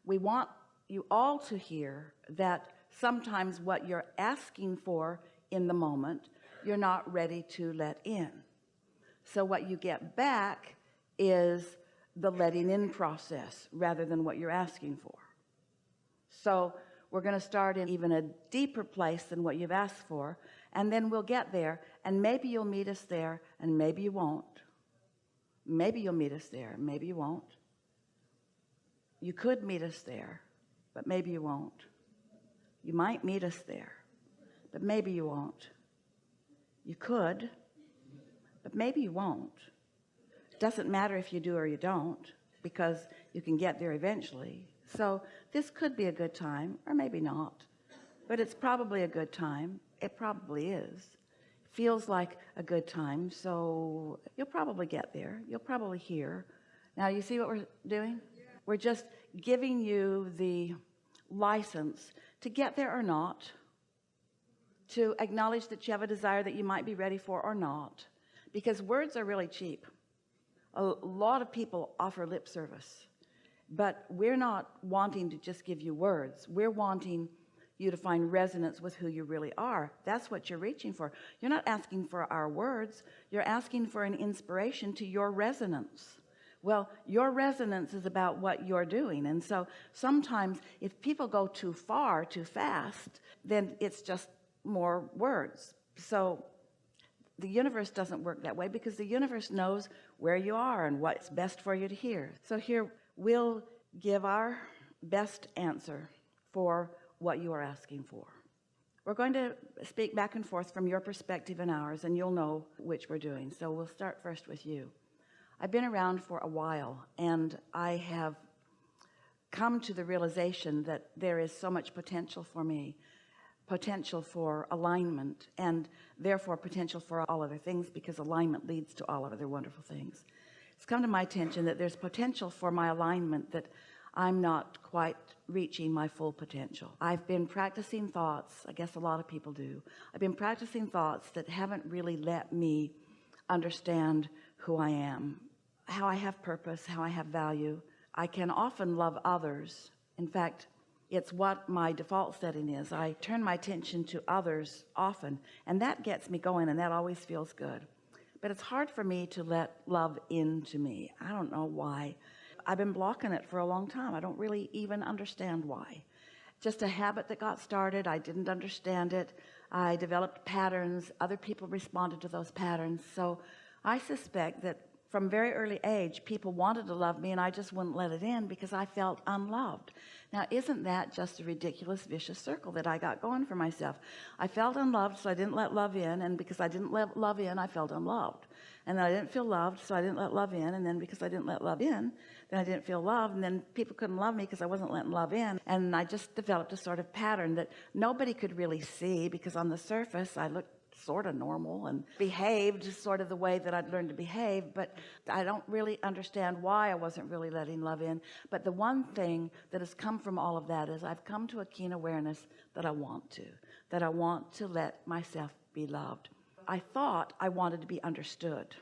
we want you all to hear that sometimes what you're asking for in the moment, you're not ready to let in. So what you get back is the letting in process rather than what you're asking for. So we're going to start in even a deeper place than what you've asked for, and then we'll get there, and maybe you'll meet us there, and maybe you won't. Maybe you'll meet us there, maybe you won't. You could meet us there, but maybe you won't. You might meet us there, but maybe you won't. You could, but maybe you won't. It doesn't matter if you do or you don't, because you can get there eventually. So this could be a good time, or maybe not, but it's probably a good time. It probably is. Feels like a good time, so you'll probably get there. You'll probably hear. Now you see what we're doing? We're just giving you the license to get there or not, to acknowledge that you have a desire that you might be ready for or not, because words are really cheap. A lot of people offer lip service, but we're not wanting to just give you words. We're wanting you to find resonance with who you really are. That's what you're reaching for. You're not asking for our words. You're asking for an inspiration to your resonance. Well, your resonance is about what you're doing. And so sometimes if people go too far too fast, then it's just more words. So the universe doesn't work that way, because the universe knows where you are and what's best for you to hear. So here we'll give our best answer for what you are asking for. We're going to speak back and forth from your perspective and ours, and you'll know which we're doing. So we'll start first with you. I've been around for a while, and I have come to the realization that there is so much potential for me, potential for alignment, and therefore potential for all other things, because alignment leads to all other wonderful things. It's come to my attention that there's potential for my alignment, that I'm not quite reaching my full potential. I've been practicing thoughts, I guess a lot of people do. I've been practicing thoughts that haven't really let me understand who I am, how I have purpose, how I have value. I can often love others. In fact, it's what my default setting is. I turn my attention to others often, and that gets me going, and that always feels good. But it's hard for me to let love into me. I don't know why. I've been blocking it for a long time. I don't really even understand why. Just a habit that got started. I didn't understand it. I developed patterns. Other people responded to those patterns. So I suspect that from very early age, people wanted to love me, and I just wouldn't let it in because I felt unloved. Now, isn't that just a ridiculous, vicious circle that I got going for myself? I felt unloved, so I didn't let love in, and because I didn't let love in, I felt unloved. And then I didn't feel loved, so I didn't let love in, and then because I didn't let love in, then I didn't feel loved, and then people couldn't love me because I wasn't letting love in. And I just developed a sort of pattern that nobody could really see, because on the surface I looked sort of normal and behaved sort of the way that I'd learned to behave, but I don't really understand why I wasn't really letting love in. But the one thing that has come from all of that is I've come to a keen awareness that I want to let myself be loved. I thought I wanted to be understood.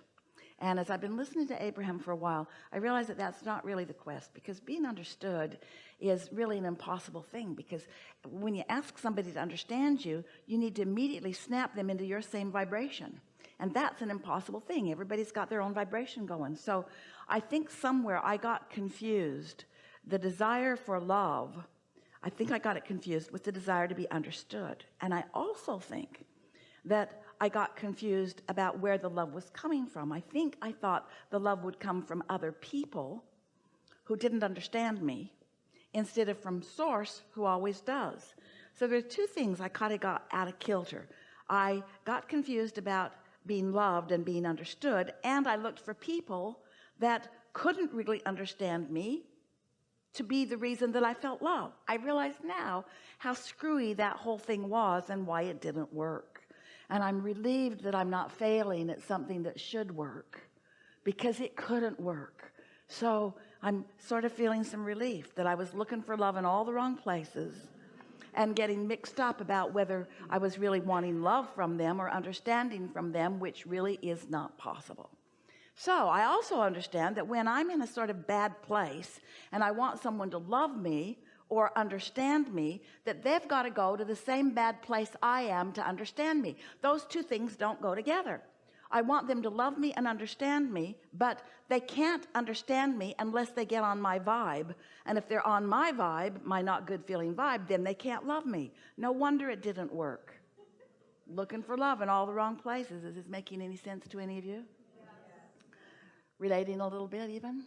And as I've been listening to Abraham for a while, I realized that that's not really the quest, because being understood is really an impossible thing, because when you ask somebody to understand you, you need to immediately snap them into your same vibration. And that's an impossible thing. Everybody's got their own vibration going. So I think somewhere I got confused. The desire for love, I think I got it confused with the desire to be understood. And I also think that I got confused about where the love was coming from. I think I thought the love would come from other people who didn't understand me, instead of from source, who always does. So there's two things I kind of got out of kilter. I got confused about being loved and being understood, and I looked for people that couldn't really understand me to be the reason that I felt love. I realize now how screwy that whole thing was and why it didn't work. And I'm relieved that I'm not failing at something that should work, because it couldn't work. So I'm sort of feeling some relief that I was looking for love in all the wrong places and getting mixed up about whether I was really wanting love from them or understanding from them, which really is not possible. So I also understand that when I'm in a sort of bad place and I want someone to love me or understand me, that they've got to go to the same bad place I am to understand me. Those two things don't go together. I want them to love me and understand me, but they can't understand me unless they get on my vibe. And if they're on my vibe, my not good feeling vibe, then they can't love me. No wonder it didn't work. Looking for love in all the wrong places. Is this making any sense to any of you? Relating a little bit even?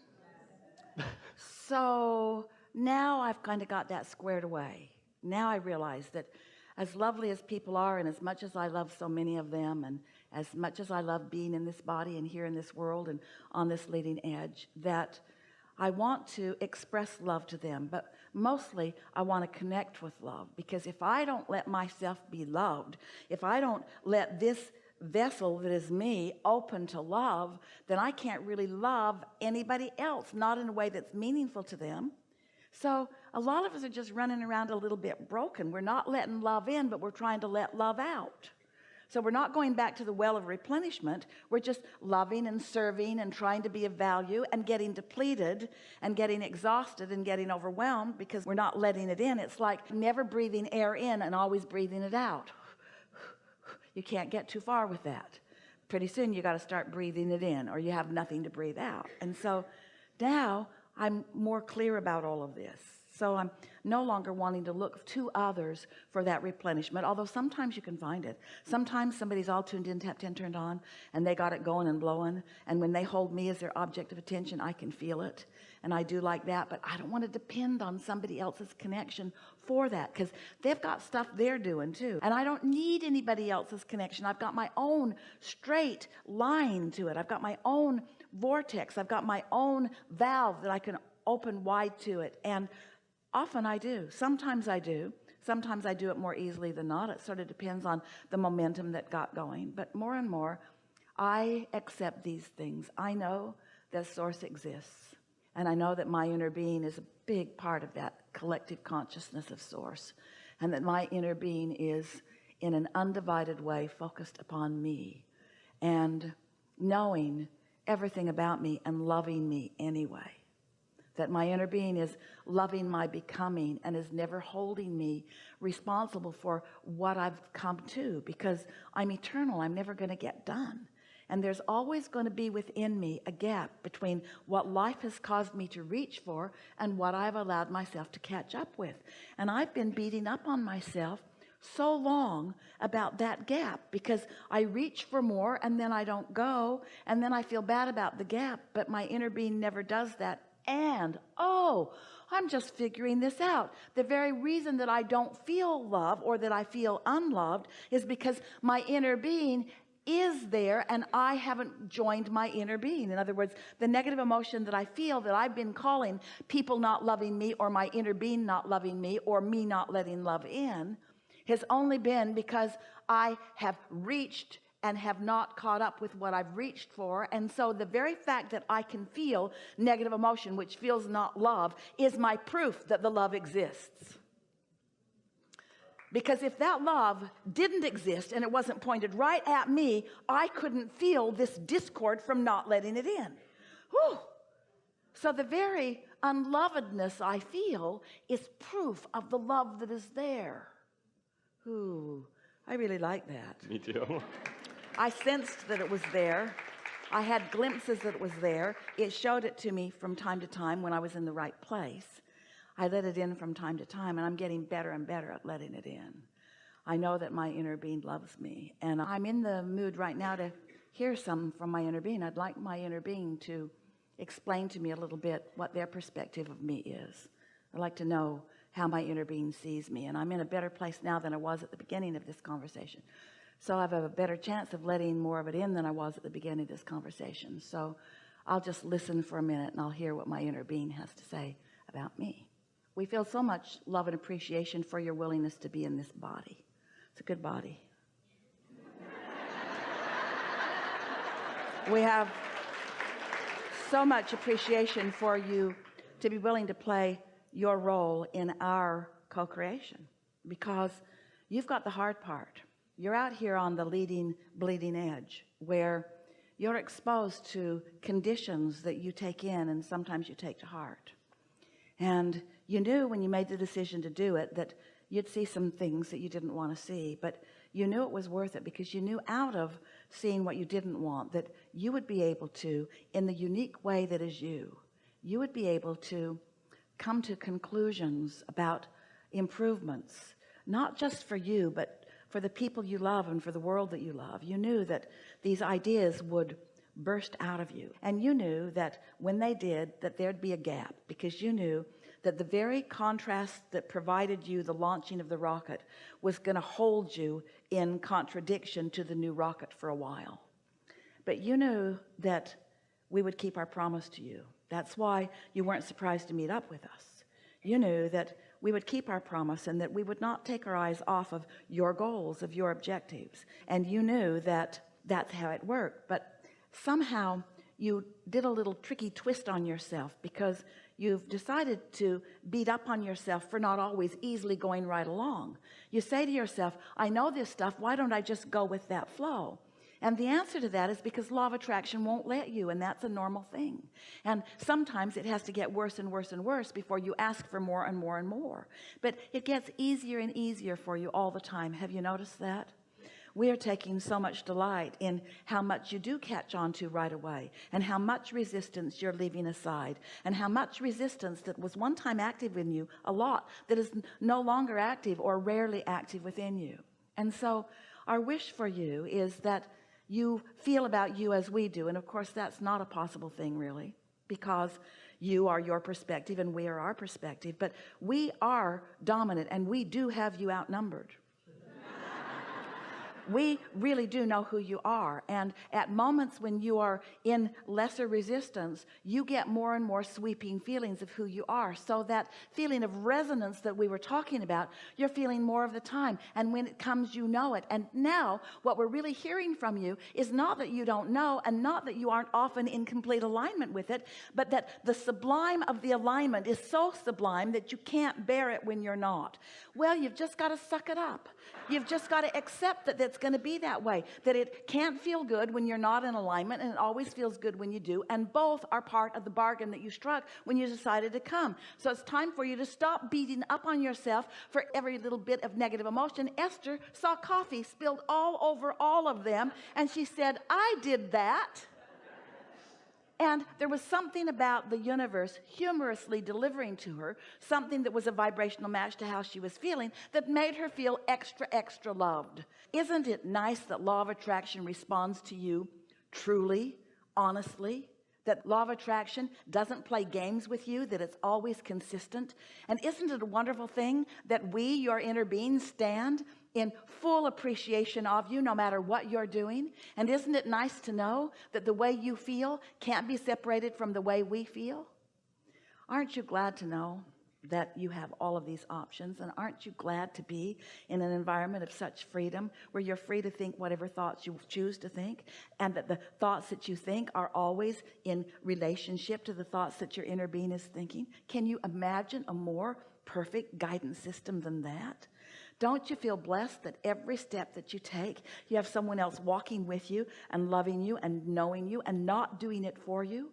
So now I've kind of got that squared away. Now I realize that as lovely as people are, and as much as I love so many of them, and as much as I love being in this body and here in this world and on this leading edge, that I want to express love to them, but mostly I want to connect with love. Because if I don't let myself be loved, if I don't let this vessel that is me open to love, then I can't really love anybody else, not in a way that's meaningful to them. So a lot of us are just running around a little bit broken. We're not letting love in, but we're trying to let love out. So we're not going back to the well of replenishment. We're just loving and serving and trying to be of value and getting depleted and getting exhausted and getting overwhelmed because we're not letting it in. It's like never breathing air in and always breathing it out. You can't get too far with that. Pretty soon you got to start breathing it in, or you have nothing to breathe out. And so now I'm more clear about all of this. So I'm no longer wanting to look to others for that replenishment, although sometimes you can find it. Sometimes somebody's all tuned in, tapped in, turned on, and they got it going and blowing. And when they hold me as their object of attention, I can feel it. And I do like that, but I don't want to depend on somebody else's connection for that, because they've got stuff they're doing too. And I don't need anybody else's connection. I've got my own straight line to it. I've got my own vortex. I've got my own valve that I can open wide to it. And often I do. Sometimes I do. Sometimes I do it more easily than not. It sort of depends on the momentum that got going. But more and more, I accept these things. I know that source exists. And I know that my inner being is a big part of that collective consciousness of source. And that my inner being is in an undivided way focused upon me. And knowing everything about me and loving me anyway. That my inner being is loving my becoming and is never holding me responsible for what I've come to, because I'm eternal. I'm never going to get done. And there's always going to be within me a gap between what life has caused me to reach for and what I've allowed myself to catch up with. And I've been beating up on myself so long about that gap, because I reach for more and then I don't go, and then I feel bad about the gap, but my inner being never does that. And oh, I'm just figuring this out. The very reason that I don't feel love, or that I feel unloved, is because my inner being is there and I haven't joined my inner being. In other words, the negative emotion that I feel, that I've been calling people not loving me, or my inner being not loving me, or me not letting love in, has only been because I have reached and have not caught up with what I've reached for. And so the very fact that I can feel negative emotion, which feels not love, is my proof that the love exists. Because if that love didn't exist and it wasn't pointed right at me, I couldn't feel this discord from not letting it in. Whew. So the very unlovedness I feel is proof of the love that is there. Ooh, I really like that. Me too. I sensed that it was there. I had glimpses that it was there. It showed it to me from time to time when I was in the right place. I let it in from time to time, and I'm getting better and better at letting it in. I know that my inner being loves me, and I'm in the mood right now to hear something from my inner being. I'd like my inner being to explain to me a little bit what their perspective of me is. I'd like to know how my inner being sees me, and I'm in a better place now than I was at the beginning of this conversation. So I have a better chance of letting more of it in than I was at the beginning of this conversation. So I'll just listen for a minute and I'll hear what my inner being has to say about me. We feel so much love and appreciation for your willingness to be in this body. It's a good body. We have so much appreciation for you to be willing to play your role in our co-creation, because you've got the hard part. You're out here on the leading, bleeding edge, where you're exposed to conditions that you take in and sometimes you take to heart. And you knew when you made the decision to do it that you'd see some things that you didn't want to see, but you knew it was worth it because you knew out of seeing what you didn't want that you would be able to, in the unique way that is you would be able to come to conclusions about improvements, not just for you, but for the people you love and for the world that you love. You knew that these ideas would burst out of you, and you knew that when they did, that there'd be a gap, because you knew that the very contrast that provided you the launching of the rocket was going to hold you in contradiction to the new rocket for a while. But you knew that we would keep our promise to you. That's why you weren't surprised to meet up with us. You knew that we would keep our promise and that we would not take our eyes off of your goals, of your objectives. And you knew that that's how it worked. But somehow you did a little tricky twist on yourself, because you've decided to beat up on yourself for not always easily going right along. You say to yourself, I know this stuff, why don't I just go with that flow? And the answer to that is because law of attraction won't let you, and that's a normal thing. And sometimes it has to get worse and worse and worse before you ask for more and more and more. But it gets easier and easier for you all the time. Have you noticed that? We are taking so much delight in how much you do catch on to right away, and how much resistance you're leaving aside, and how much resistance that was one time active in you a lot that is no longer active or rarely active within you. And so our wish for you is that you feel about you as we do. And of course that's not a possible thing really, because you are your perspective and we are our perspective, but we are dominant and we do have you outnumbered. We really do know who you are, and at moments when you are in lesser resistance, you get more and more sweeping feelings of who you are. So that feeling of resonance that we were talking about, you're feeling more of the time, and when it comes, you know it. And now what we're really hearing from you is not that you don't know, and not that you aren't often in complete alignment with it, but that the sublime of the alignment is so sublime that you can't bear it when you're not. Well, you've just got to suck it up. You've just got to accept that that's going to be that way, that it can't feel good when you're not in alignment, and it always feels good when you do, and both are part of the bargain that you struck when you decided to come. So it's time for you to stop beating up on yourself for every little bit of negative emotion. Esther saw coffee spilled all over all of them, and she said, I did that. And there was something about the universe humorously delivering to her something that was a vibrational match to how she was feeling, that made her feel extra, extra loved. Isn't it nice that law of attraction responds to you truly, honestly? That law of attraction doesn't play games with you, that it's always consistent? And isn't it a wonderful thing that we, your inner beings, stand in full appreciation of you no matter what you're doing? And isn't it nice to know that the way you feel can't be separated from the way we feel? Aren't you glad to know that you have all of these options? And aren't you glad to be in an environment of such freedom, where you're free to think whatever thoughts you choose to think, and that the thoughts that you think are always in relationship to the thoughts that your inner being is thinking? Can you imagine a more perfect guidance system than that? Don't you feel blessed that every step that you take, you have someone else walking with you and loving you and knowing you and not doing it for you?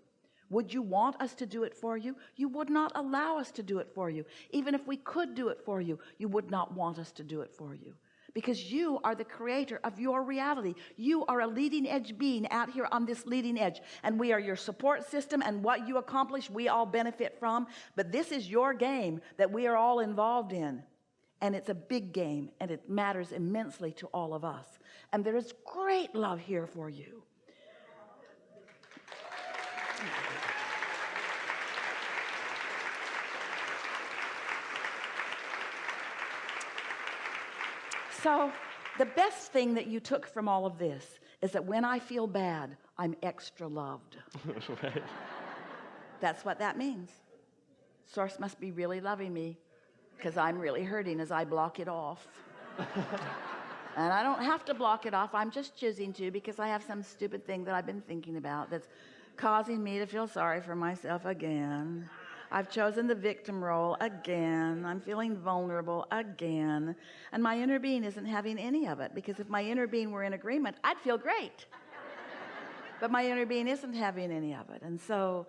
Would you want us to do it for you? You would not allow us to do it for you. Even if we could do it for you, you would not want us to do it for you, because you are the creator of your reality. You are a leading edge being out here on this leading edge, and we are your support system, and what you accomplish we all benefit from. But this is your game that we are all involved in, and it's a big game, and it matters immensely to all of us, and there is great love here for you. So the best thing that you took from all of this is that when I feel bad, I'm extra loved. Right. That's what that means. Source must be really loving me, because I'm really hurting as I block it off. And I don't have to block it off. I'm just choosing to, because I have some stupid thing that I've been thinking about that's causing me to feel sorry for myself again. I've chosen the victim role again. I'm feeling vulnerable again. And my inner being isn't having any of it, because if my inner being were in agreement, I'd feel great. but my inner being isn't having any of it. And so